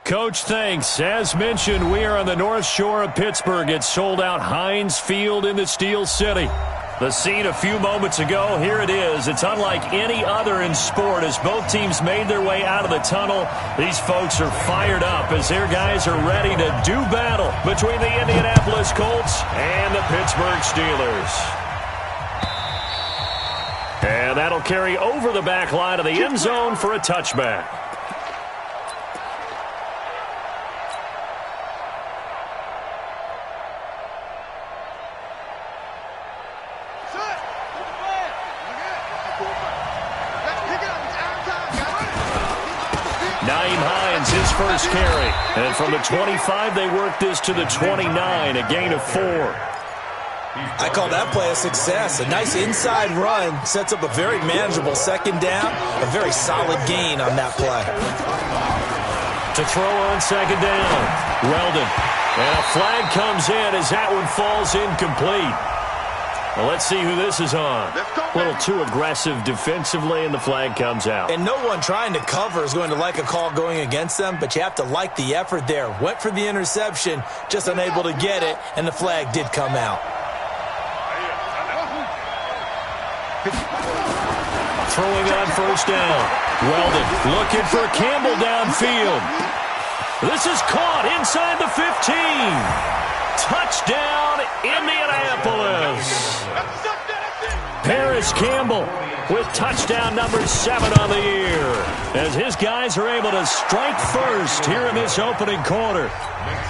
Coach, thanks. As mentioned, we are on the North Shore of Pittsburgh. It's sold out Heinz Field in the Steel City. The scene a few moments ago, here it is. It's unlike any other in sport as both teams made their way out of the tunnel. These folks are fired up as their guys are ready to do battle between the Indianapolis Colts and the Pittsburgh Steelers. And that'll carry over the back line of the end zone for a touchback. His first carry. And from the 25, they work this to the 29, a gain of 4. I call that play a success. A nice inside run sets up a very manageable second down. A very solid gain on that play. To throw on second down, Weldon. And a flag comes in as that one falls incomplete. Well, let's see who this is on. A little too aggressive defensively, and the flag comes out. And no one trying to cover is going to like a call going against them, but you have to like the effort there. Went for the interception, just unable to get it, and the flag did come out. Throwing on first down. Weldon looking for Campbell downfield. This is caught inside the 15. Touchdown, Indianapolis. Paris Campbell with touchdown number 7 on the year as his guys are able to strike first here in this opening quarter.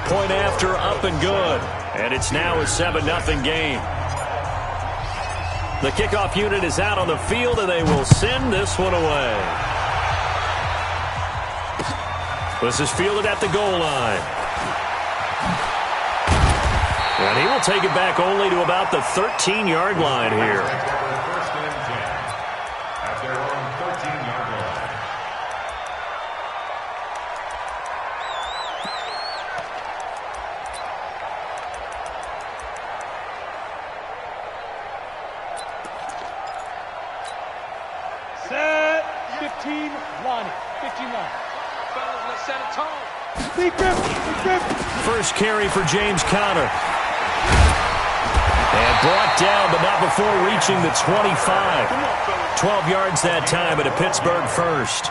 Point after up and good, and it's now a 7-0 game. The kickoff unit is out on the field, and they will send this one away. This is fielded at the goal line. And he will take it back only to about the 13-yard line here. Set 15 line. 15 line. Fellas, let's set a tone. Big grip. First carry for James Conner. And brought down, but not before reaching the 25. 12 yards that time, at a Pittsburgh first.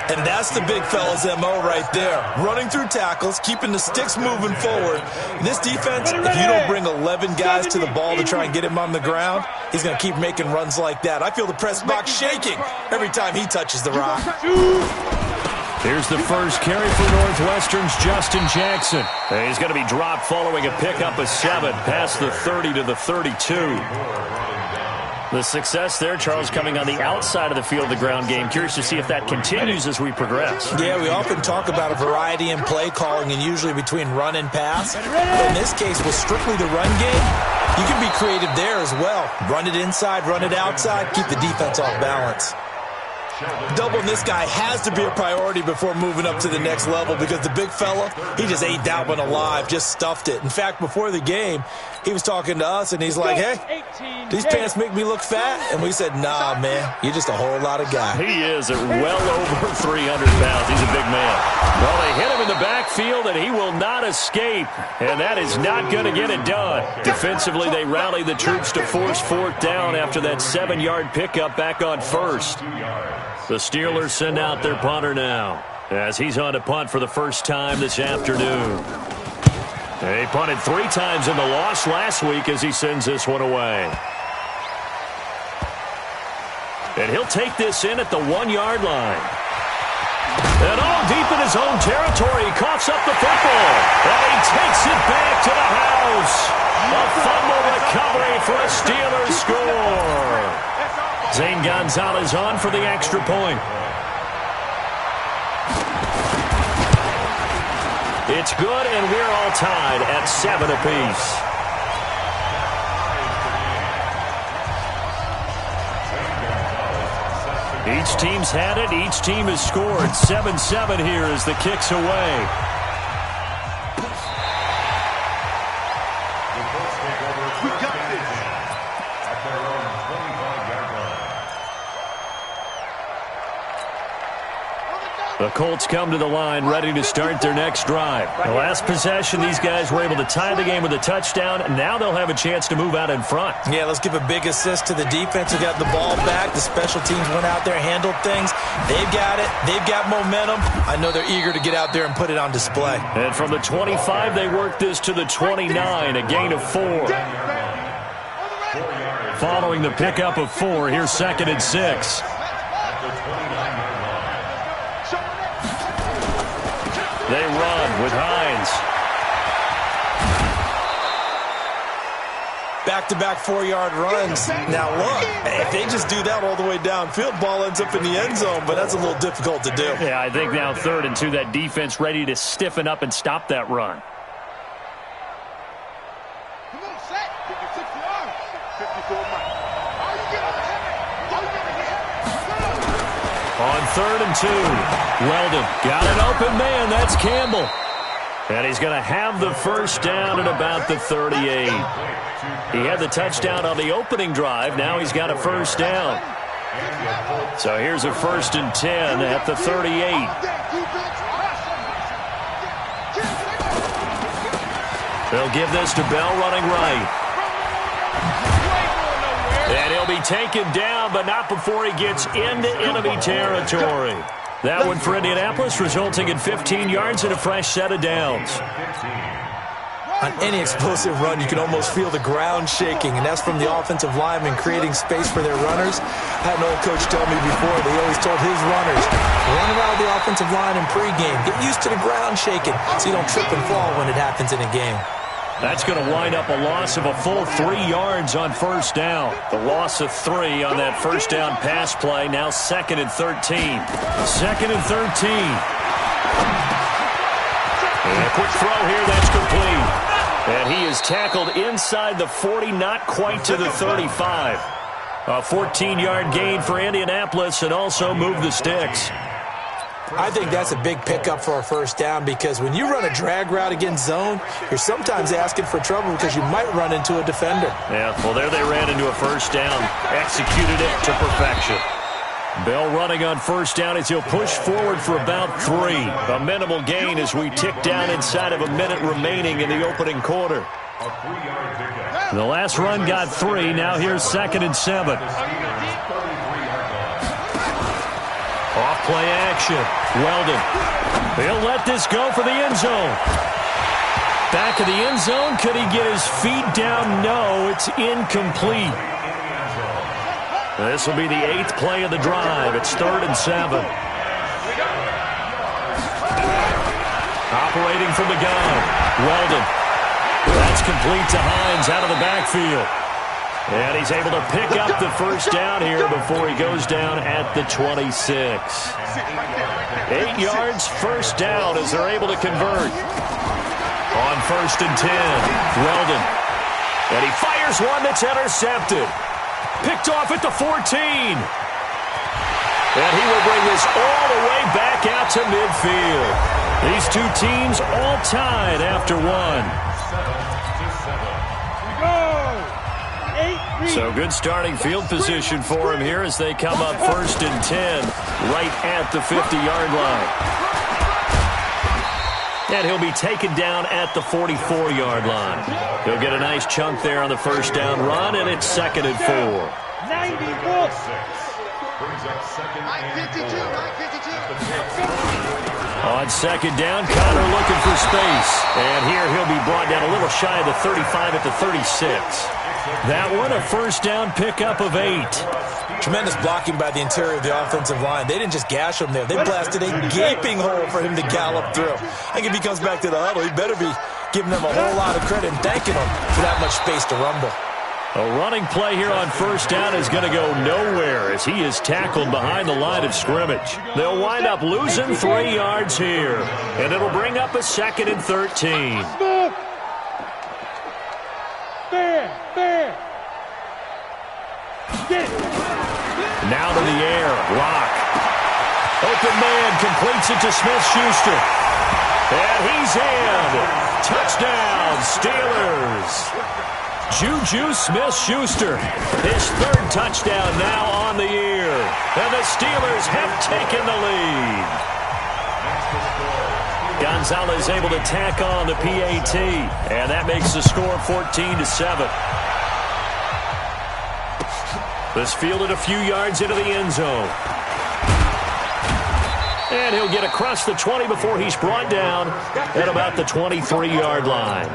And that's the big fella's MO right there. Running through tackles, keeping the sticks moving forward. This defense, if you don't bring 11 guys to the ball to try and get him on the ground, he's going to keep making runs like that. I feel the press box shaking every time he touches the rock. Here's the first carry for Northwestern's Justin Jackson. And he's going to be dropped following a pickup of 7 past the 30 to the 32. The success there, Charles, coming on the outside of the field of the ground game. Curious to see if that continues as we progress. Yeah, we often talk about a variety in play calling and usually between run and pass. But in this case, with strictly the run game, you can be creative there as well. Run it inside, run it outside, keep the defense off balance. Doubling this guy has to be a priority before moving up to the next level because the big fella, he just ate that one alive, just stuffed it. In fact, before the game, he was talking to us, and he's like, hey, these pants make me look fat? And we said, nah, man, you're just a whole lot of guy. He is at well over 300 pounds. He's a big man. Well, they hit him in the backfield, and he will not escape, and that is not going to get it done. Defensively, they rally the troops to force 4th down after that 7-yard pickup back on first. The Steelers send out their punter now as he's on to punt for the first time this afternoon. He punted 3 times in the loss last week as he sends this one away. And he'll take this in at the 1-yard line. And deep in his own territory, he coughs up the football. And he takes it back to the house. A fumble recovery for a Steelers score. Zane Gonzalez on for the extra point. It's good, and we're all tied at 7 apiece. Each team's had it. Each team has scored. 7-7 here as the kick's away. The Colts come to the line ready to start their next drive. The last possession, these guys were able to tie the game with a touchdown, and now they'll have a chance to move out in front. Yeah, let's give a big assist to the defense who got the ball back. The special teams went out there, handled things. They've got it. They've got momentum. I know they're eager to get out there and put it on display. And from the 25, they work this to the 29, a gain of 4. Following the pickup of 4, here's 2nd and 6. They run with Hines. Back-to-back 4-yard runs. Now look, if they just do that all the way downfield, ball ends up in the end zone, but that's a little difficult to do. Yeah, I think now 3rd and 2, that defense ready to stiffen up and stop that run. On 3rd and 2, Weldon got an open man. That's Campbell. And he's going to have the first down at about the 38. He had the touchdown on the opening drive. Now he's got a first down. So here's a 1st and 10 at the 38. They'll give this to Bell running right. And he'll be taken down, but not before he gets into enemy territory. That one for Indianapolis, resulting in 15 yards and a fresh set of downs. On any explosive run, you can almost feel the ground shaking, and that's from the offensive linemen creating space for their runners. I had an old coach tell me before, they always told his runners, run around the offensive line in pregame. Get used to the ground shaking so you don't trip and fall when it happens in a game. That's going to wind up a loss of a full 3 yards on first down. The loss of 3 on that first down pass play. Now 2nd and 13. 2nd and 13. And a quick throw here. That's complete. And he is tackled inside the 40, not quite to the 35. A 14-yard gain for Indianapolis and also move the sticks. I think that's a big pickup for a first down because when you run a drag route against zone, you're sometimes asking for trouble because you might run into a defender. Yeah, well, there they ran into a first down, executed it to perfection. Bell running on first down as he'll push forward for about 3. A minimal gain as we tick down inside of a minute remaining in the opening quarter. The last run got 3. Now here's 2nd and 7. Off-play action. Weldon. He'll let this go for the end zone. Back of the end zone. Could he get his feet down? No, it's incomplete. This will be the 8th play of the drive. It's 3rd and 7. Operating from the gun. Weldon. That's complete to Hines out of the backfield. And he's able to pick up the first down here before he goes down at the 26. 8 yards, first down as they're able to convert. On 1st and 10, Weldon. And he fires one that's intercepted. Picked off at the 14. And he will bring this all the way back out to midfield. These two teams all tied after 1. So good starting field position for him here as they come up 1st and 10 right at the 50-yard line. And he'll be taken down at the 44-yard line. He'll get a nice chunk there on the first down run, and it's 2nd and 4. 94. On 2nd down, Connor looking for space. And here he'll be brought down a little shy of the 35 at the 36. That one, a first down pickup of 8. Tremendous blocking by the interior of the offensive line. They didn't just gash him there. They blasted a gaping hole for him to gallop through. I think if he comes back to the huddle, he better be giving them a whole lot of credit and thanking them for that much space to rumble. A running play here on first down is going to go nowhere as he is tackled behind the line of scrimmage. They'll wind up losing 3 yards here, and it'll bring up a 2nd and 13. Now to the air. LOC. Open man completes it to Smith-Schuster. And he's in. Touchdown, Steelers. Juju Smith-Schuster, his 3rd touchdown now on the year. And the Steelers have taken the lead. Gonzalez able to tack on the PAT, and that makes the score 14-7. This fielded a few yards into the end zone. And he'll get across the 20 before he's brought down at about the 23-yard line.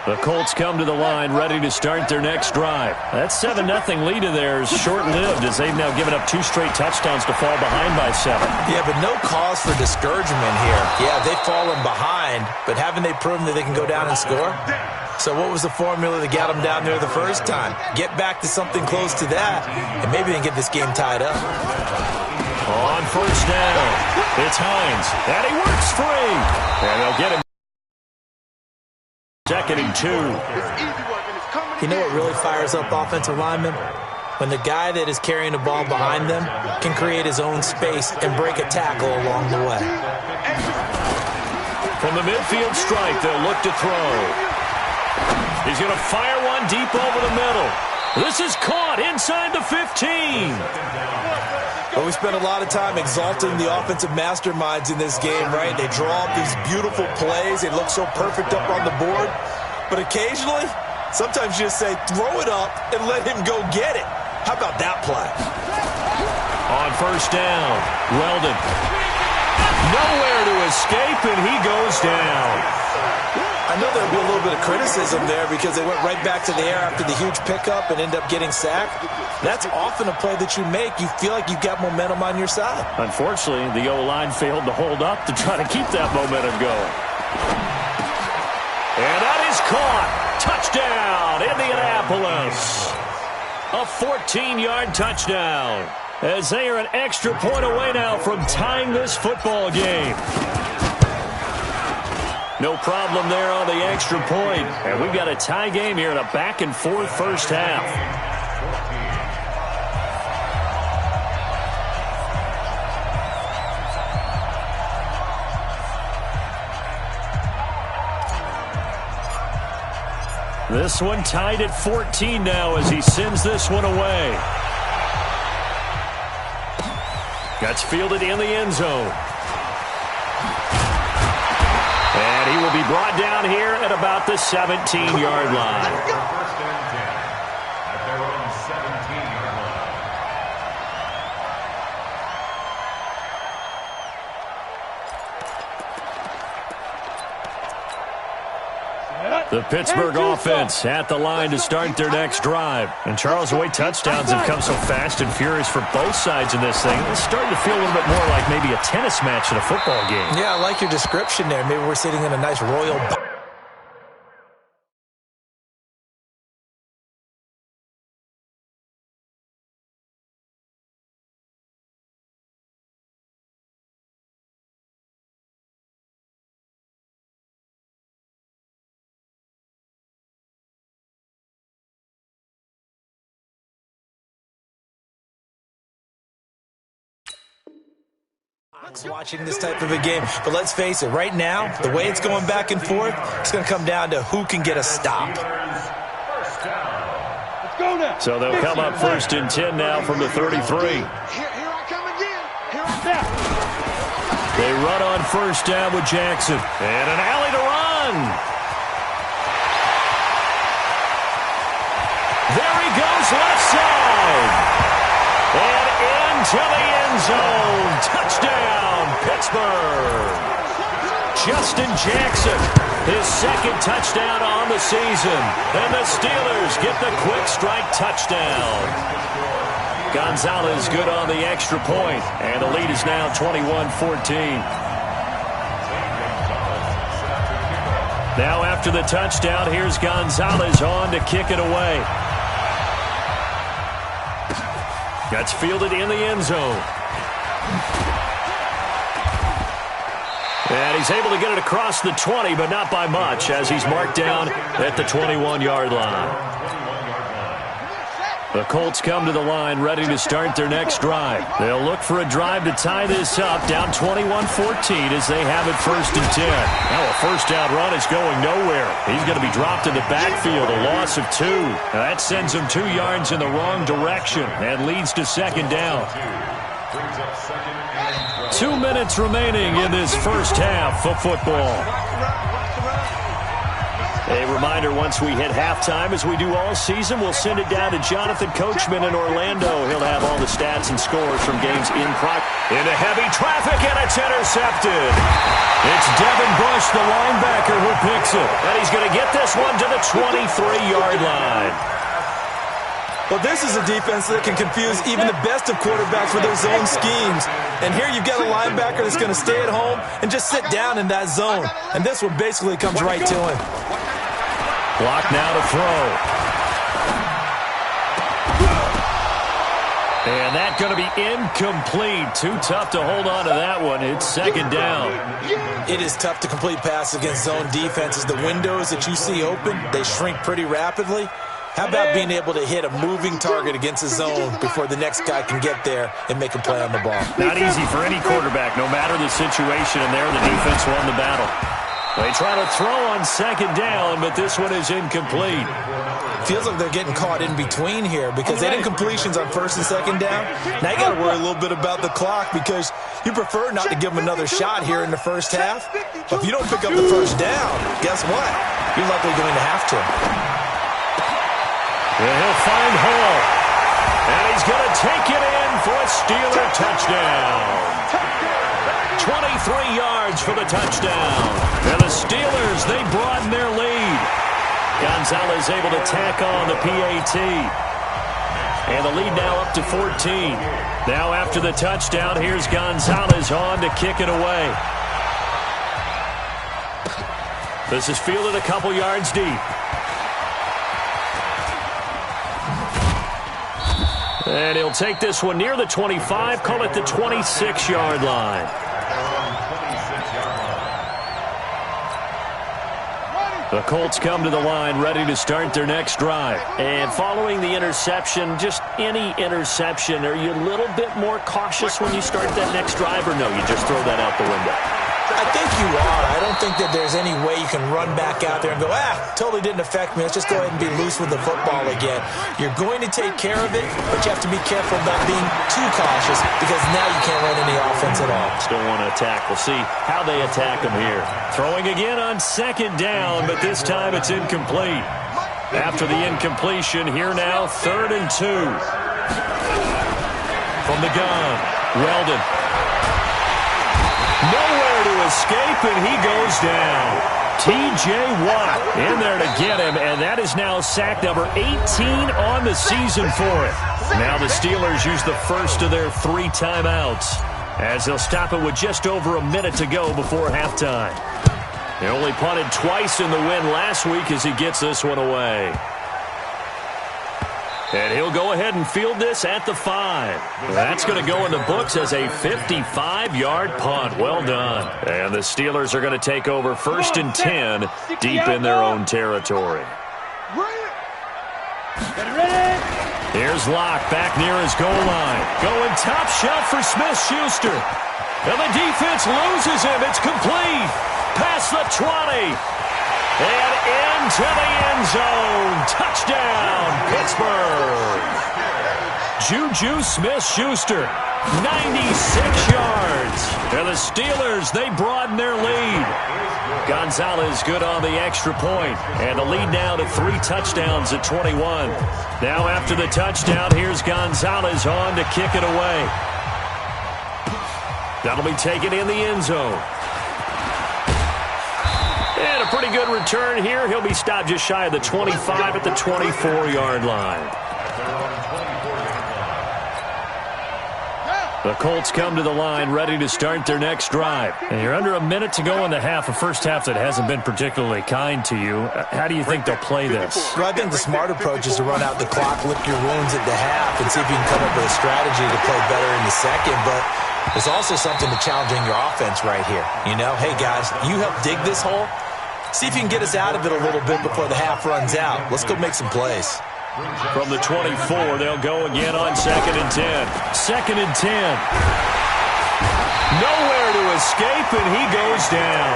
The Colts come to the line ready to start their next drive. That 7-0 lead of theirs short-lived as they've now given up 2 straight touchdowns to fall behind by 7. Yeah, but no cause for discouragement here. Yeah, they've fallen behind, but haven't they proven that they can go down and score? So what was the formula that got them down there the first time? Get back to something close to that, and maybe they can get this game tied up. On first down, it's Hines, and he works free. And they'll get him. 2nd and 2. You know what really fires up offensive linemen? When the guy that is carrying the ball behind them can create his own space and break a tackle along the way. From the midfield stripe, they'll look to throw. He's going to fire one deep over the middle. This is caught inside the 15. But we spent a lot of time exalting the offensive masterminds in this game, right? They draw up these beautiful plays. They look so perfect up on the board. But occasionally, sometimes you just say, throw it up and let him go get it. How about that play? On first down, Weldon. Nowhere to escape, and he goes down. I know there'll be a little bit of criticism there because they went right back to the air after the huge pickup and end up getting sacked. That's often a play that you make. You feel like you've got momentum on your side. Unfortunately, the O-line failed to hold up to try to keep that momentum going. And that is caught. Touchdown, Indianapolis. A 14-yard touchdown. As they are an extra point away now from tying this football game. No problem there on the extra point. And we've got a tie game here in a back-and-forth first half. This one tied at 14 now as he sends this one away. That's fielded in the end zone. And he will be brought down here at about the 17-yard line. The Pittsburgh offense at the line to start their next drive. And Charles, the way touchdowns have come so fast and furious for both sides in this thing, it's starting to feel a little bit more like maybe a tennis match in a football game. Yeah, I like your description there. Maybe we're sitting in a nice royal... watching this type of a game. But let's face it, right now, the way it's going back and forth, it's going to come down to who can get a stop. Let's go now. So they'll come up 1st and 10 now from the 33. Here I come again. Here I come. They run on first down with Jackson. And an alley to run. There he goes, left side. And into the end zone. Touchdown, Pittsburgh. Justin Jackson, his 2nd touchdown on the season. And the Steelers get the quick strike touchdown. Gonzalez good on the extra point. And the lead is now 21-14. Now after the touchdown, here's Gonzalez on to kick it away. That's fielded in the end zone. And he's able to get it across the 20, but not by much, as he's marked down at the 21-yard line. The Colts come to the line ready to start their next drive. They'll look for a drive to tie this up, down 21-14 as they have it 1st and 10. Now a first down run is going nowhere. He's going to be dropped in the backfield, a loss of 2. Now that sends him 2 yards in the wrong direction and leads to 2nd down. 2 minutes remaining in this first half of football. A reminder, once we hit halftime, as we do all season, we'll send it down to Jonathan Coachman in Orlando. He'll have all the stats and scores from games in progress. Into heavy traffic, and it's intercepted. It's Devin Bush, the linebacker, who picks it. And he's going to get this one to the 23-yard line. Well, this is a defense that can confuse even the best of quarterbacks with their zone schemes. And here you've got a linebacker that's going to stay at home and just sit down in that zone. And this one basically comes right to him. Block now to throw. And that's going to be incomplete. Too tough to hold on to that one. It's second down. It is tough to complete passes against zone defenses. The windows that you see open, they shrink pretty rapidly. How about being able to hit a moving target against a zone before the next guy can get there and make a play on the ball? Not easy for any quarterback, no matter the situation. And there, the defense won the battle. They try to throw on second down, but this one is incomplete. Feels like they're getting caught in between here because they had incompletions on first and second down. Now you got to worry a little bit about the clock because you prefer not to give them another shot here in the first half. But if you don't pick up the first down, guess what? You're likely going to have to. And he'll find Hall. And he's going to take it in for a Steeler touchdown. 23 yards for the touchdown. And the Steelers, they broaden their lead. Gonzalez able to tack on the PAT. And the lead now up to 14. Now after the touchdown, here's Gonzalez on to kick it away. This is fielded a couple yards deep. And he'll take this one near the 25, call it the 26-yard line. The Colts come to the line ready to start their next drive. And following the interception, just any interception, are you a little bit more cautious when you start that next drive, or no, you just throw that out the window? I think you are. I don't think that there's any way you can run back out there and go, totally didn't affect me. Let's just go ahead and be loose with the football again. You're going to take care of it, but you have to be careful about being too cautious because now you can't run any offense at all. Still want to attack. We'll see how they attack them here. Throwing again on second down, but this time it's incomplete. After the incompletion, here now, 3rd and 2. From the gun, Weldon. Nowhere to escape, and he goes down. T.J. Watt in there to get him, and that is now sack number 18 on the season for it. Now the Steelers use the first of their 3 timeouts as they'll stop it with just over a minute to go before halftime. They only punted twice in the win last week as he gets this one away. And he'll go ahead and field this at the 5. That's going to go in the books as a 55-yard punt. Well done. And the Steelers are going to take over 1st and 10 deep in their own territory. Here's LOC back near his goal line. Going top shelf for Smith-Schuster. And the defense loses him. It's complete. Past the 20. And into the end zone. Touchdown, Pittsburgh. Juju Smith-Schuster, 96 yards. And the Steelers, they broaden their lead. Gonzalez good on the extra point. And the lead now to 3 touchdowns at 21. Now after the touchdown, here's Gonzalez on to kick it away. That'll be taken in the end zone. And a pretty good return here. He'll be stopped just shy of the 25 at the 24-yard line. The Colts come to the line ready to start their next drive. And you're under a minute to go in the half, a first half that hasn't been particularly kind to you. How do you think they'll play this? Well, I think the smart approach is to run out the clock, lick your wounds at the half, and see if you can come up with a strategy to play better in the second. But there's also something to challenging your offense right here. You know, hey, guys, you help dig this hole. See if you can get us out of it a little bit before the half runs out. Let's go make some plays. From the 24, they'll go again on 2nd and 10. 2nd and 10. Nowhere to escape, and he goes down.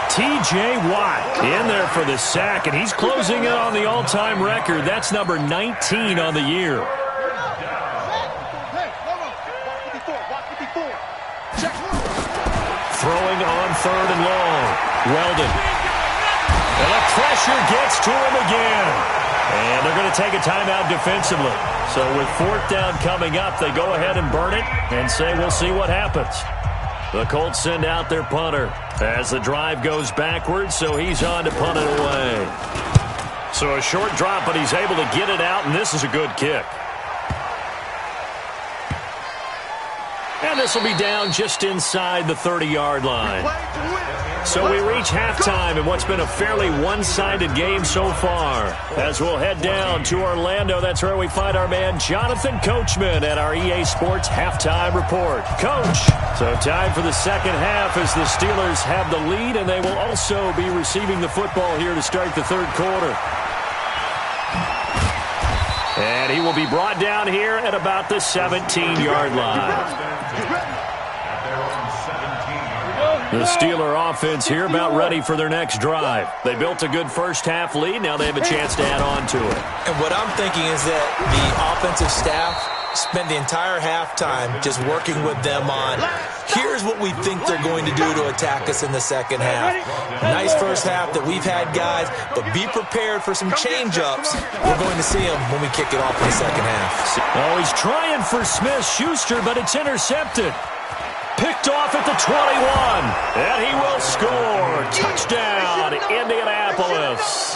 T.J. Watt in there for the sack, and he's closing in on the all-time record. That's number 19 on the year. Throwing on 3rd and long. Weldon. And the pressure gets to him again. And they're going to take a timeout defensively. So with 4th down coming up, they go ahead and burn it and say we'll see what happens. The Colts send out their punter as the drive goes backwards, so he's on to punt it away. So a short drop, but he's able to get it out, and this is a good kick. And this will be down just inside the 30-yard line. So we reach halftime in what's been a fairly one-sided game so far. As we'll head down to Orlando, that's where we find our man Jonathan Coachman at our EA Sports Halftime Report. Coach, so time for the second half as the Steelers have the lead, and they will also be receiving the football here to start the 3rd quarter. And he will be brought down here at about the 17-yard line. The Steeler offense here about ready for their next drive. They built a good first-half lead. Now they have a chance to add on to it. And what I'm thinking is that the offensive staff spent the entire halftime just working with them on, here's what we think they're going to do to attack us in the second half. Nice first half that we've had, guys, but be prepared for some change-ups. We're going to see them when we kick it off in the second half. Oh, he's trying for Smith-Schuster, but it's intercepted. Picked off at the 21, and he will score. Touchdown, Indianapolis.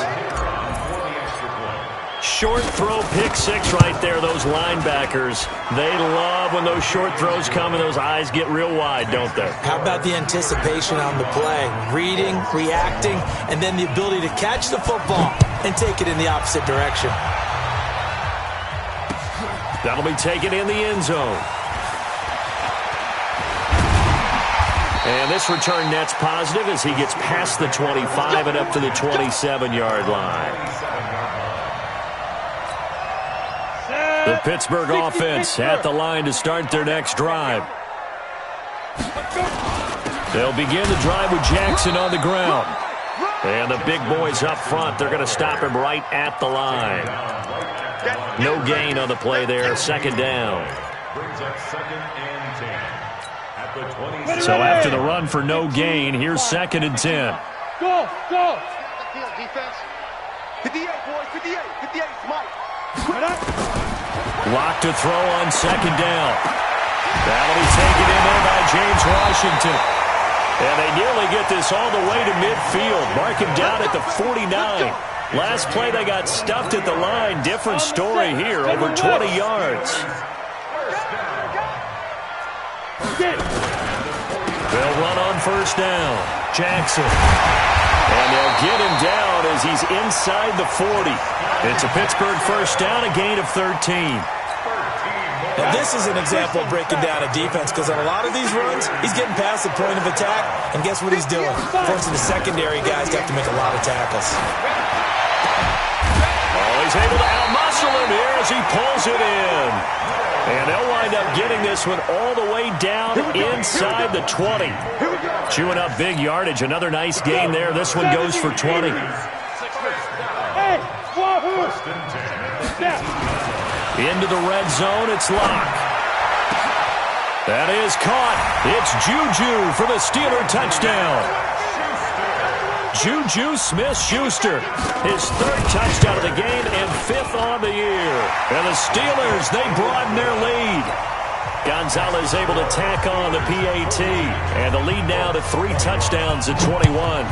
Short throw, pick 6 right there, those linebackers. They love when those short throws come and those eyes get real wide, don't they? How about the anticipation on the play? Reading, reacting, and then the ability to catch the football and take it in the opposite direction. That'll be taken in the end zone. And this return net's positive as he gets past the 25 and up to the 27-yard line. The Pittsburgh offense at the line to start their next drive. They'll begin the drive with Jackson on the ground. And the big boys up front, they're going to stop him right at the line. No gain on the play there, 2nd down. So after the run for no gain, here's 2nd and 10. Go, go. Defense. 58, boys, 58, 58, Mike. Lock to throw on 2nd down. That'll be taken in there by James Washington. And they nearly get this all the way to midfield. Mark him down at the 49. Last play they got stuffed at the line. Different story here, over 20 yards. They'll run on 1st down. Jackson. And they'll get him down as he's inside the 40. It's a Pittsburgh 1st down, a gain of 13. Now this is an example of breaking down a defense, because on a lot of these runs, he's getting past the point of attack, and guess what he's doing? Forcing the secondary guys to have to make a lot of tackles. Oh, he's able to outmuscle him here as he pulls it in. And they'll wind up getting this one all the way down inside the 20. Chewing up big yardage. Another nice gain there. This one goes for 20. Into the red zone, it's LOC. That is caught. It's Juju for the Steeler touchdown. Juju Smith-Schuster, his 3rd touchdown of the game and 5th on the year. And the Steelers, they broaden their lead. Gonzalez able to tack on the PAT. And the lead now to 3 touchdowns at 21.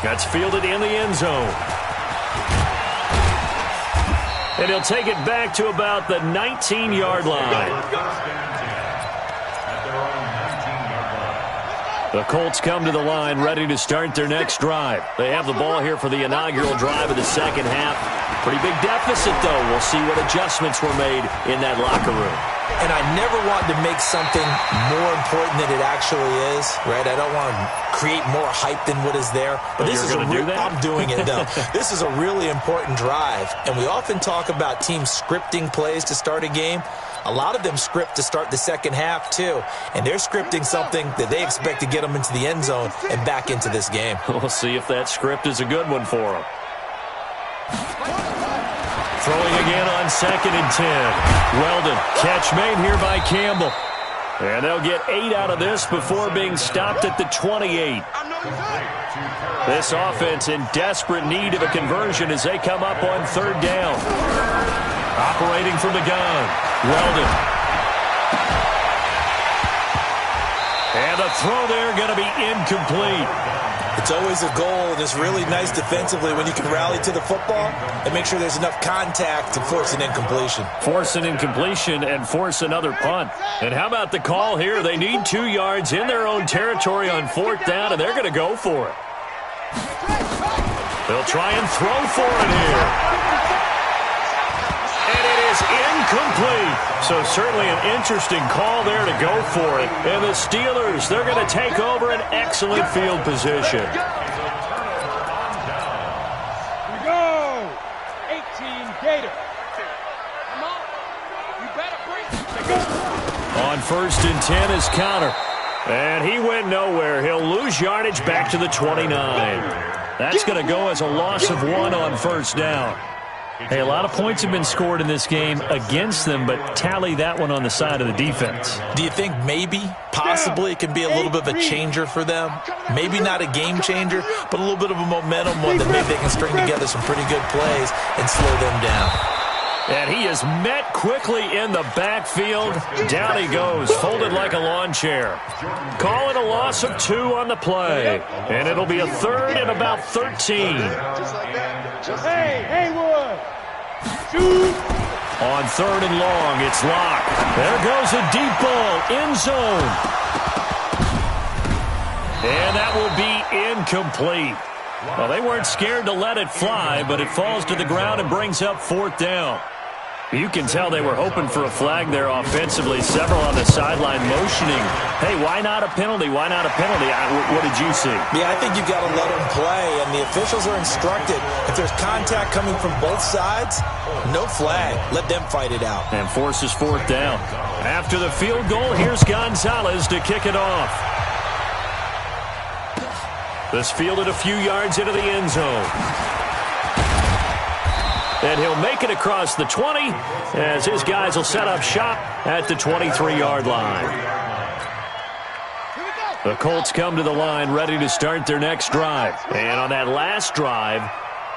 That's fielded in the end zone. And he'll take it back to about the 19-yard line. The Colts come to the line ready to start their next drive. They have the ball here for the inaugural drive of the second half. Pretty big deficit, though. We'll see what adjustments were made in that locker room. And I never want to make something more important than it actually is, right? I don't want to create more hype than what is there. But this is I'm doing it, though. This is a really important drive. And we often talk about teams scripting plays to start a game. A lot of them script to start the second half, too. And they're scripting something that they expect to get them into the end zone and back into this game. We'll see if that script is a good one for them. Throwing again on on 2nd and 10. Weldon, catch made here by Campbell. And they'll get 8 out of this before being stopped at the 28. This offense in desperate need of a conversion as they come up on 3rd down. Operating from the gun, Weldon. And the throw there going to be incomplete. It's always a goal, and it's really nice defensively when you can rally to the football and make sure there's enough contact to force an incompletion. Force an incompletion and force another punt. And how about the call here? They need 2 yards in their own territory on 4th down, and they're going to go for it. They'll try and throw for it here. And it is incomplete. So certainly an interesting call there to go for it. And the Steelers, they're going to take over an excellent field position. We go. 18 Gator. Come on. You better bring. On 1st and 10 is Counter. And he went nowhere. He'll lose yardage back to the 29. That's going to go as a loss of 1 on 1st down. Hey, a lot of points have been scored in this game against them, but tally that one on the side of the defense. Do you think maybe, possibly, it can be a little bit of a changer for them? Maybe not a game changer, but a little bit of a momentum one that maybe they can string together some pretty good plays and slow them down. And he is met quickly in the backfield. Down he goes, folded like a lawn chair. Call it a loss of 2 on the play. And it'll be a 3rd and about 13. Hey, Haywood. Shoot. On 3rd and long, it's LOC. There goes a deep ball, end zone. And that will be incomplete. Well, they weren't scared to let it fly, but it falls to the ground and brings up 4th down. You can tell they were hoping for a flag there offensively. Several on the sideline motioning. Hey, why not a penalty? Why not a penalty? What did you see? Yeah, I think you've got to let them play, and the officials are instructed. If there's contact coming from both sides, no flag. Let them fight it out. And forces 4th down. After the field goal, here's Gonzalez to kick it off. This fielded a few yards into the end zone. And he'll make it across the 20 as his guys will set up shop at the 23-yard line. The Colts come to the line ready to start their next drive. And on that last drive,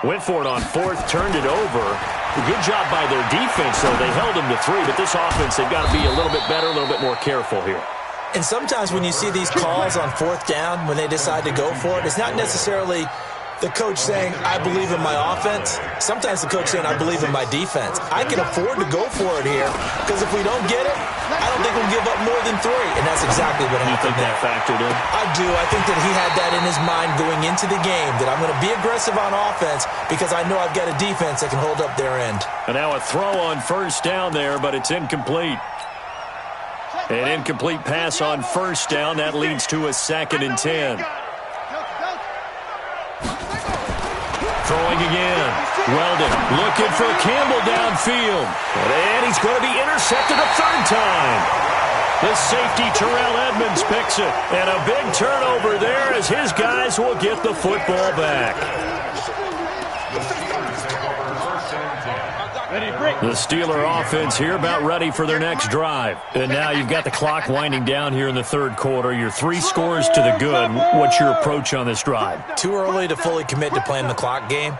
went for it on 4th, turned it over. A good job by their defense, though. They held them to 3, but this offense, they've got to be a little bit better, a little bit more careful here. And sometimes when you see these calls on 4th down, when they decide to go for it, it's not necessarily the coach saying, I believe in my offense. Sometimes the coach saying, I believe in my defense. I can afford to go for it here because if we don't get it, I don't think we'll give up more than 3. And that's exactly what happened there. You think that factored in? I do. I think that he had that in his mind going into the game, that I'm going to be aggressive on offense because I know I've got a defense that can hold up their end. And now a throw on 1st down there, but it's incomplete. An incomplete pass on 1st down. That leads to a 2nd and 10. Throwing again. Weldon looking for Campbell downfield. And he's going to be intercepted a 3rd time. The safety, Terrell Edmonds, picks it. And a big turnover there as his guys will get the football back. The Steeler offense here about ready for their next drive. And now you've got the clock winding down here in the 3rd quarter. You're 3 scores to the good. What's your approach on this drive? Too early to fully commit to playing the clock game.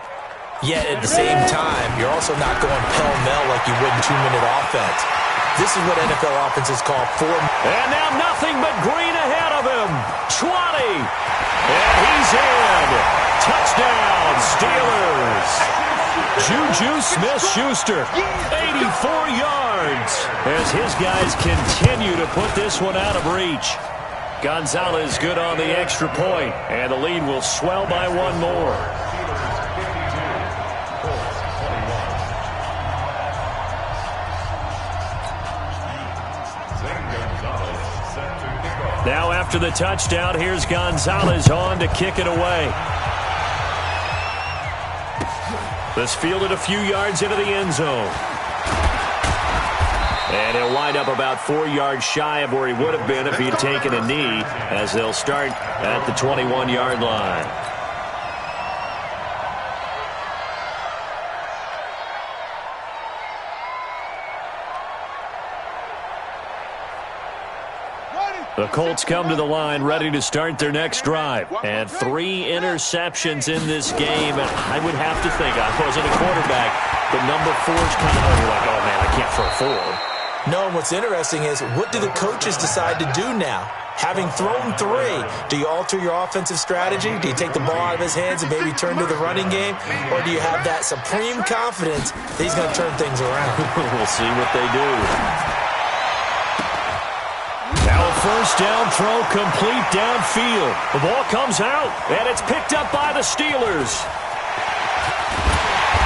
Yet at the same time, you're also not going pell-mell like you would in 2-minute offense. This is what NFL offenses call 4. And now nothing but green ahead of him. 20. And he's in. Touchdown, Steelers. Juju Smith-Schuster, 84 yards, as his guys continue to put this one out of reach. Gonzalez good on the extra point, and the lead will swell by 1 more. Now after the touchdown, here's Gonzalez on to kick it away. This fielded a few yards into the end zone. And he'll wind up about 4 yards shy of where he would have been if he'd taken a knee, as they'll start at the 21-yard line. The Colts come to the line ready to start their next drive. And 3 interceptions in this game. And I would have to think, I wasn't a quarterback, but number 4 is kind of like, oh, man, I can't throw 4. No, and what's interesting is, what do the coaches decide to do now? Having thrown 3, do you alter your offensive strategy? Do you take the ball out of his hands and maybe turn to the running game? Or do you have that supreme confidence that he's going to turn things around? We'll see what they do. Now a first down throw complete downfield. The ball comes out, and it's picked up by the Steelers.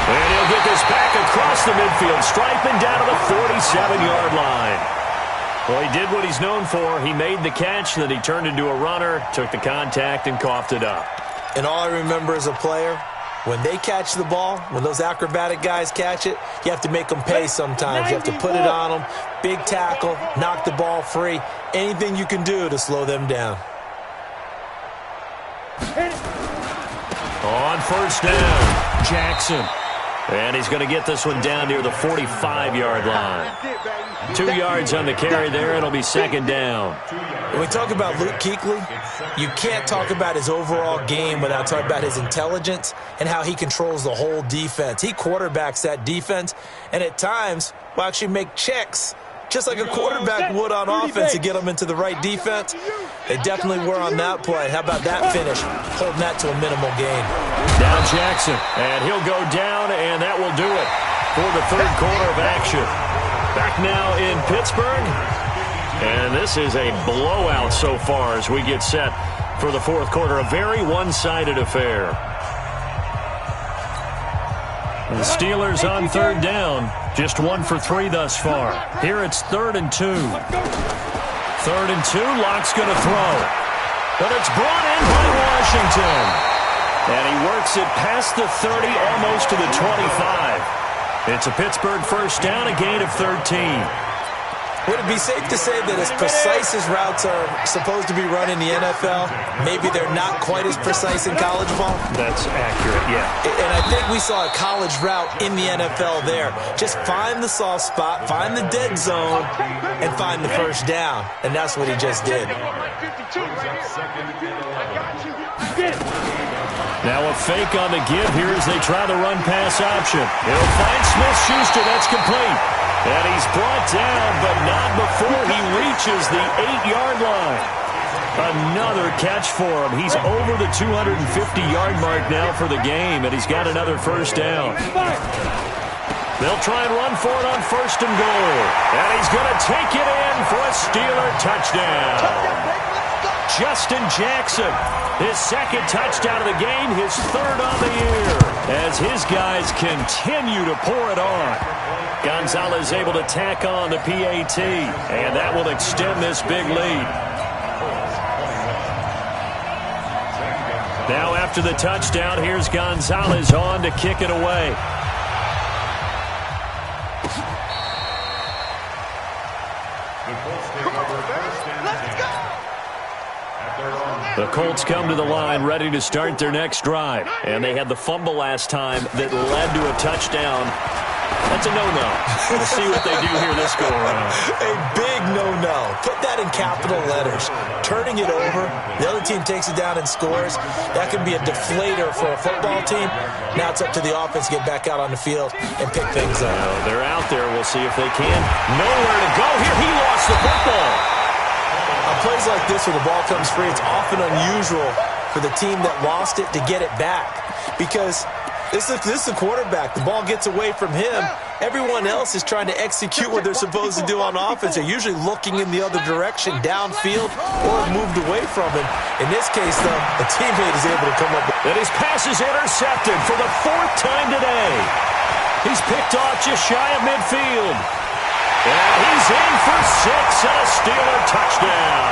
And he'll get this back across the midfield, striping down to the 47-yard line. Well, he did what he's known for. He made the catch, then he turned into a runner, took the contact, and coughed it up. And all I remember as a player, when they catch the ball, when those acrobatic guys catch it, you have to make them pay sometimes. You have to put it on them, big tackle, knock the ball free, anything you can do to slow them down. On first down, Jackson. And he's going to get this one down near the 45-yard line. 2 yards on the carry there. It'll be second down. When we talk about Luke Kuechly, you can't talk about his overall game without talking about his intelligence and how he controls the whole defense. He quarterbacks that defense, and at times will actually make checks, just like a quarterback would on offense, to get them into the right defense. They definitely were on that play. How about that finish, holding that to a minimal gain? Now Jackson, and he'll go down, and that will do it for the third quarter of action. Back now in Pittsburgh, and this is a blowout so far as we get set for the fourth quarter. A very one-sided affair. The Steelers on third down, just 1 for 3 thus far. Here it's 3rd and 2. 3rd and 2, Locke's going to throw. But it's brought in by Washington. And he works it past the 30, almost to the 25. It's a Pittsburgh first down, a gain of 13. Would it be safe to say that as precise as routes are supposed to be run in the NFL, maybe they're not quite as precise in college ball? That's accurate, yeah. And I think we saw a college route in the NFL there. Just find the soft spot, find the dead zone, and find the first down. And that's what he just did. Now a fake on the give here as they try the run-pass option. He'll find Smith-Schuster. That's complete. And he's brought down, but not before he reaches the 8-yard line. Another catch for him. He's over the 250-yard mark now for the game, and he's got another first down. They'll try and run for it on 1st and goal. And he's going to take it in for a Steeler touchdown. Justin Jackson, his 2nd touchdown of the game, his 3rd on the year, as his guys continue to pour it on. Gonzalez able to tack on the PAT, and that will extend this big lead. Now after the touchdown, here's Gonzalez on to kick it away. The Colts come to the line ready to start their next drive. And they had the fumble last time that led to a touchdown. That's a no-no. We'll see what they do here this go-around. A big no-no. Put that in capital letters. Turning it over, the other team takes it down and scores. That can be a deflator for a football team. Now it's up to the offense to get back out on the field and pick things up. They're out there. We'll see if they can. Nowhere to go here. He lost the football. On plays like this where the ball comes free, it's often unusual for the team that lost it to get it back. Because this is the quarterback. The ball gets away from him. Everyone else is trying to execute what they're supposed to do on offense. They're usually looking in the other direction, downfield, or moved away from him. In this case, though, a teammate is able to come up with. And his pass is intercepted for the 4th time today. He's picked off just shy of midfield. And he's in for 6 and a Steeler touchdown.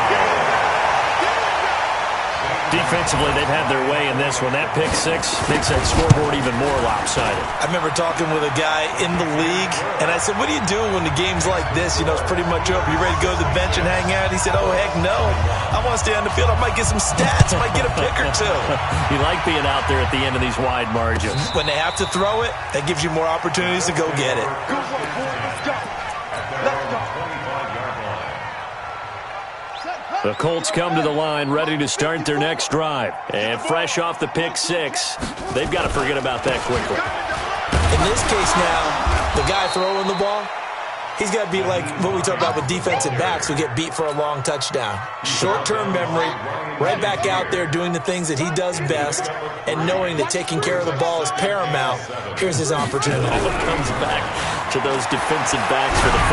Defensively, they've had their way in this one. That pick 6 makes that scoreboard even more lopsided. I remember talking with a guy in the league, and I said, what do you do when the game's like this? You know, it's pretty much over. You ready to go to the bench and hang out? He said, oh, heck no. I want to stay on the field. I might get some stats. I might get a pick or two. You like being out there at the end of these wide margins. When they have to throw it, that gives you more opportunities to go get it. The Colts come to the line ready to start their next drive. And fresh off the pick six, they've got to forget about that quickly. In this case now, the guy throwing the ball, he's got to be like what we talk about with defensive backs who get beat for a long touchdown. Short-term memory, right back out there doing the things that he does best, and knowing that taking care of the ball is paramount. Here's his opportunity. It all comes back to those defensive backs for the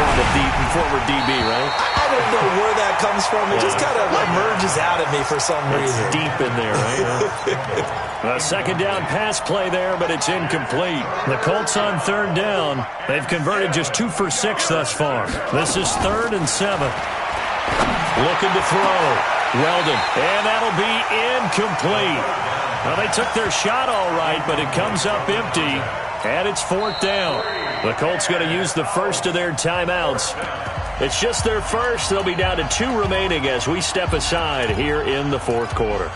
former DB, right? I don't know where that comes from. It just kind of emerges out of me for some reason. It's deep in there, right? A second down pass play there, but it's incomplete. The Colts on third down. They've converted just 2 for 6 thus far. This is 3rd and 7. Looking to throw. Weldon. And that'll be incomplete. Well, they took their shot all right, but it comes up empty. And it's 4th down. The Colts going to use the first of their timeouts. It's just their first. They'll be down to 2 remaining as we step aside here in the 4th quarter.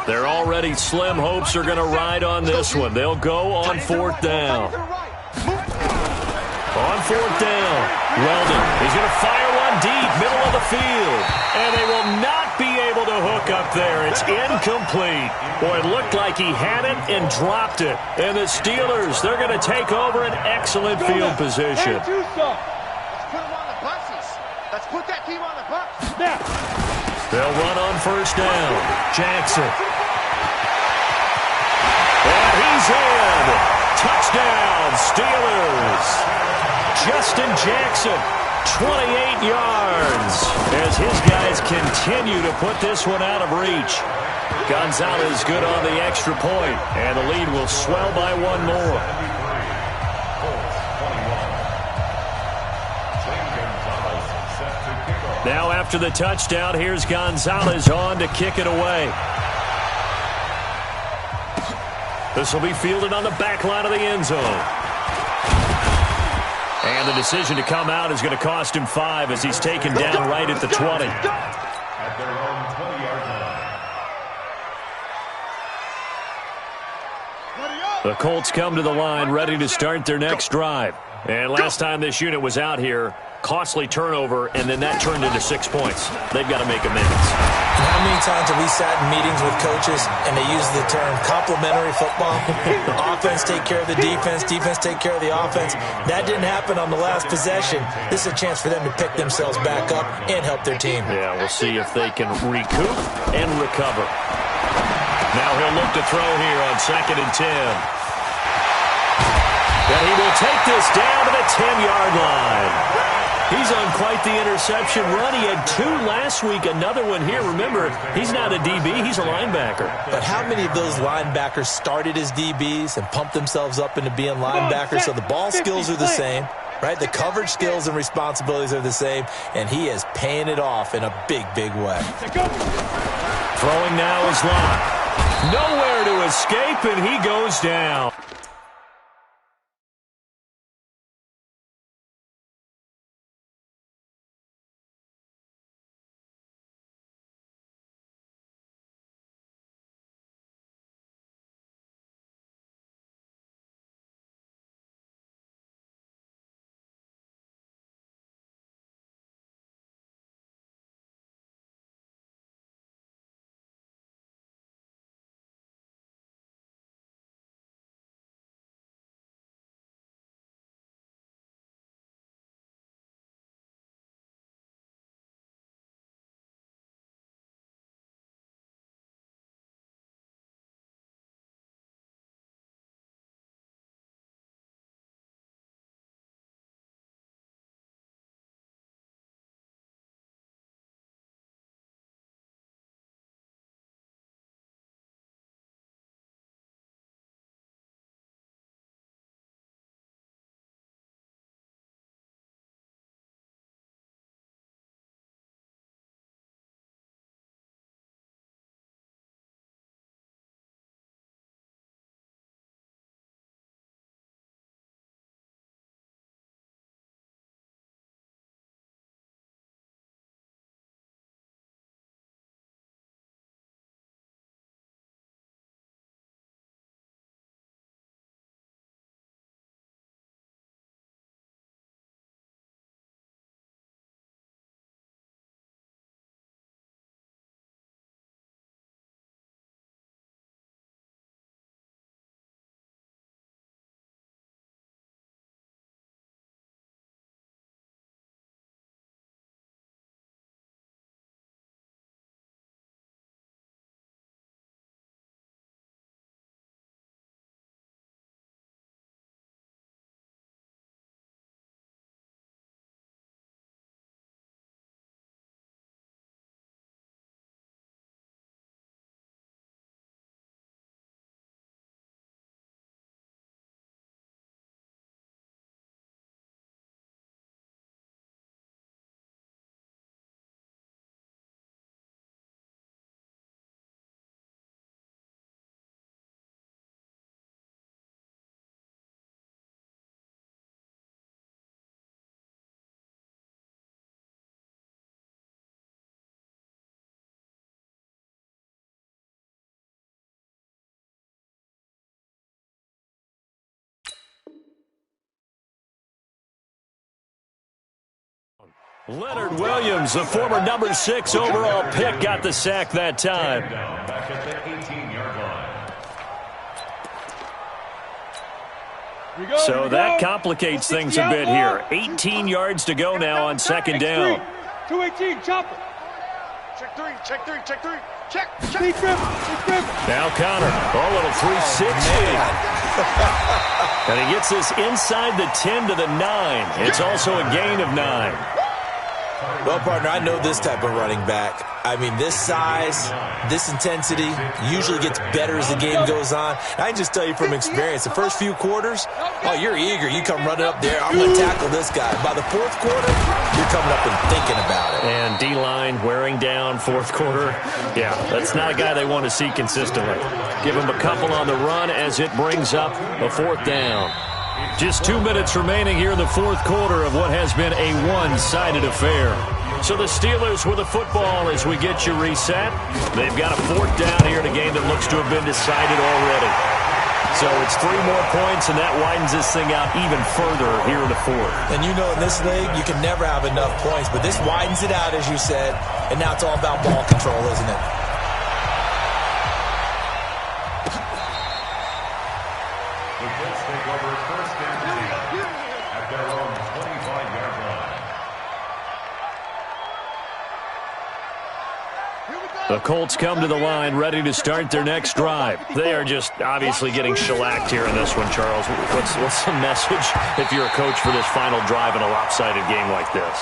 Their already slim hopes are going to ride on this one. They'll go on 4th down. On 4th down, Weldon. He's going to fire one deep, middle of the field. And they will not be able to hook up there. It's incomplete. Boy, it looked like he had it and dropped it. And the Steelers, they're going to take over an excellent field position. Let's put them on the buses. Let's put that team on the bus. Now. They'll run on 1st down. Jackson. And he's in. Touchdown, Steelers. Justin Jackson, 28 yards, as his guys continue to put this one out of reach. Gonzalez good on the extra point, and the lead will swell by 1 more. Now after the touchdown, here's Gonzalez on to kick it away. This will be fielded on the back line of the end zone. And the decision to come out is going to cost him 5 as he's taken down right at the 20. At their own 20-yard line. The Colts come to the line ready to start their next drive. And last time this unit was out here, costly turnover, and then that turned into 6 points. They've got to make amends. And how many times have we sat in meetings with coaches and they use the term complementary football? Offense take care of the defense, defense take care of the offense. That didn't happen on the last possession. This is a chance for them to pick themselves back up and help their team. Yeah, we'll see if they can recoup and recover. Now he'll look to throw here on 2nd and 10. And he will take this down to the 10-yard line. He's on quite the interception run. He had 2 last week, another one here. Remember, he's not a DB, he's a linebacker. But how many of those linebackers started as DBs and pumped themselves up into being linebackers? So the ball skills are the same, right? The coverage skills and responsibilities are the same, and he is paying it off in a big, big way. Throwing now is LOC. Nowhere to escape, and he goes down. Leonard Williams, the former number 6 overall pick, got the sack that time. Back at the 18-yard line. So that complicates things a bit here. 18 yards to go now on second down. 218, chopper. Check three, check three, check three. Check. Big grip. Now Connor, a little 360. And he gets this inside the 10 to the 9. It's also a gain of 9. Well, partner, I know this type of running back. I mean, this size, this intensity usually gets better as the game goes on. I can just tell you from experience, the first few quarters, oh, you're eager. You come running up there, I'm going to tackle this guy. By the fourth quarter, you're coming up and thinking about it. And D-line wearing down fourth quarter. Yeah, that's not a guy they want to see consistently. Give him a couple on the run as it brings up a fourth down. Just 2 minutes remaining here in the fourth quarter of what has been a one-sided affair. So the Steelers with the football as we get you reset. They've got a fourth down here in a game that looks to have been decided already. So it's 3 more points, and that widens this thing out even further here in the fourth. And you know in this league, you can never have enough points, but this widens it out, as you said, and now it's all about ball control, isn't it? The Colts come to the line ready to start their next drive. They are just obviously getting shellacked here in this one, Charles. What's the message if you're a coach for this final drive in a lopsided game like this?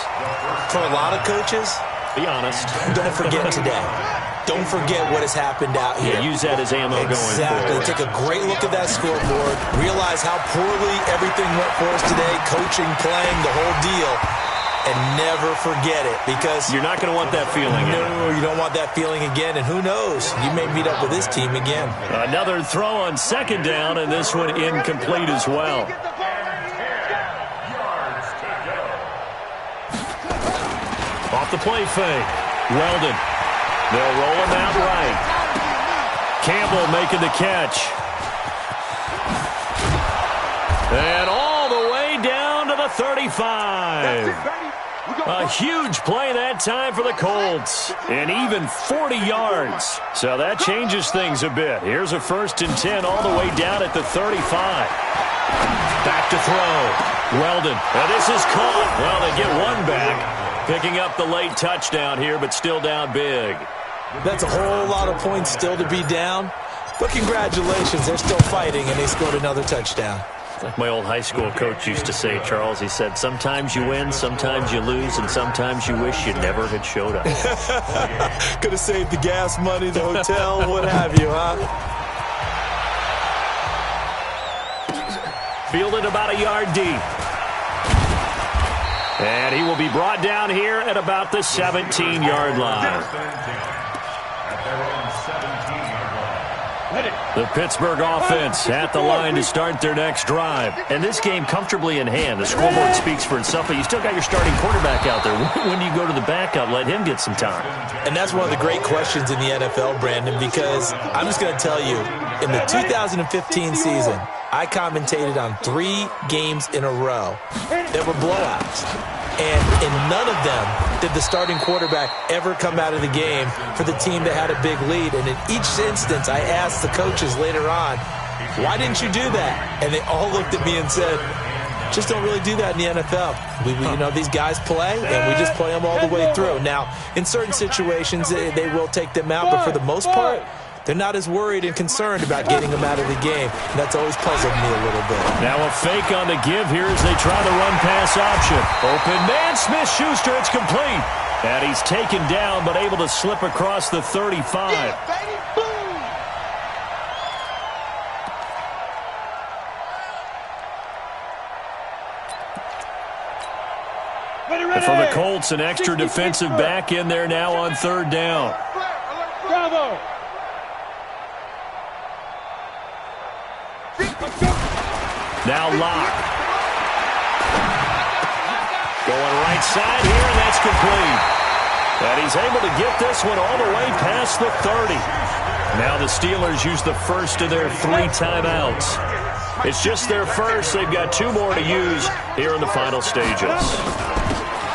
For a lot of coaches, be honest. Don't forget today. Don't forget what has happened out here. Yeah, use that as ammo going forward. Exactly. Take a great look at that scoreboard. Realize how poorly everything went for us today. Coaching, playing, the whole deal. And never forget it, because you're not going to want that feeling. No, you don't want that feeling again. And who knows? You may meet up with this team again. Another throw on second down, and this one incomplete as well. Off the play fake. Weldon. They'll roll him out right. Campbell making the catch. And all the way down to the 35. A huge play that time for the Colts. And even 40 yards. So that changes things a bit. Here's a 1st and 10 all the way down at the 35. Back to throw. Weldon. And this is caught. Well, they get one back. Picking up the late touchdown here, but still down big. That's a whole lot of points still to be down. But congratulations, they're still fighting, and they scored another touchdown. Like my old high school coach used to say, Charles, he said, sometimes you win, sometimes you lose, and sometimes you wish you never had showed up. Could have saved the gas money, the hotel, what have you, huh? Fielded about a yard deep. And he will be brought down here at about the 17-yard line. The Pittsburgh offense at the line to start their next drive. And this game comfortably in hand. The scoreboard speaks for itself, but you still got your starting quarterback out there. When do you go to the backup? Let him get some time. And that's one of the great questions in the NFL, Brandon, because I'm just going to tell you, in the 2015 season, I commentated on 3 games in a row that were blowouts. And in none of them did the starting quarterback ever come out of the game for the team that had a big lead. And in each instance, I asked the coaches later on, why didn't you do that? And they all looked at me and said, just don't really do that in the NFL. You know, these guys play, and we just play them all the way through. Now, in certain situations, they will take them out, but for the most part, they're not as worried and concerned about getting them out of the game. And that's always puzzled me a little bit. Now a fake on the give here as they try the run-pass option. Open man, Smith-Schuster, it's complete. And he's taken down, but able to slip across the 35. And for the Colts, an extra defensive back in there now on 3rd down. Bravo! Now LOC. Going right side here, and that's complete. And he's able to get this one all the way past the 30. Now the Steelers use the first of their 3 timeouts. It's just their first. They've got 2 more to use here in the final stages.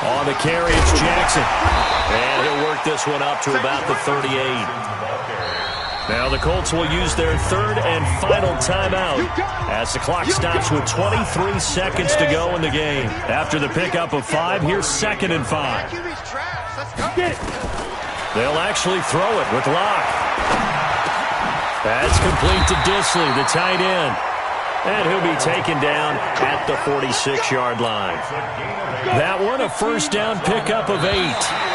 On the carry, it's Jackson. And he'll work this one up to about the 38. Now the Colts will use their third and final timeout as the clock stops with 23 seconds to go in the game. After the pickup of 5, here's 2nd and 5. They'll actually throw it with LOC. That's complete to Disley, the tight end. And he'll be taken down at the 46-yard line. That one, a first down pickup of 8.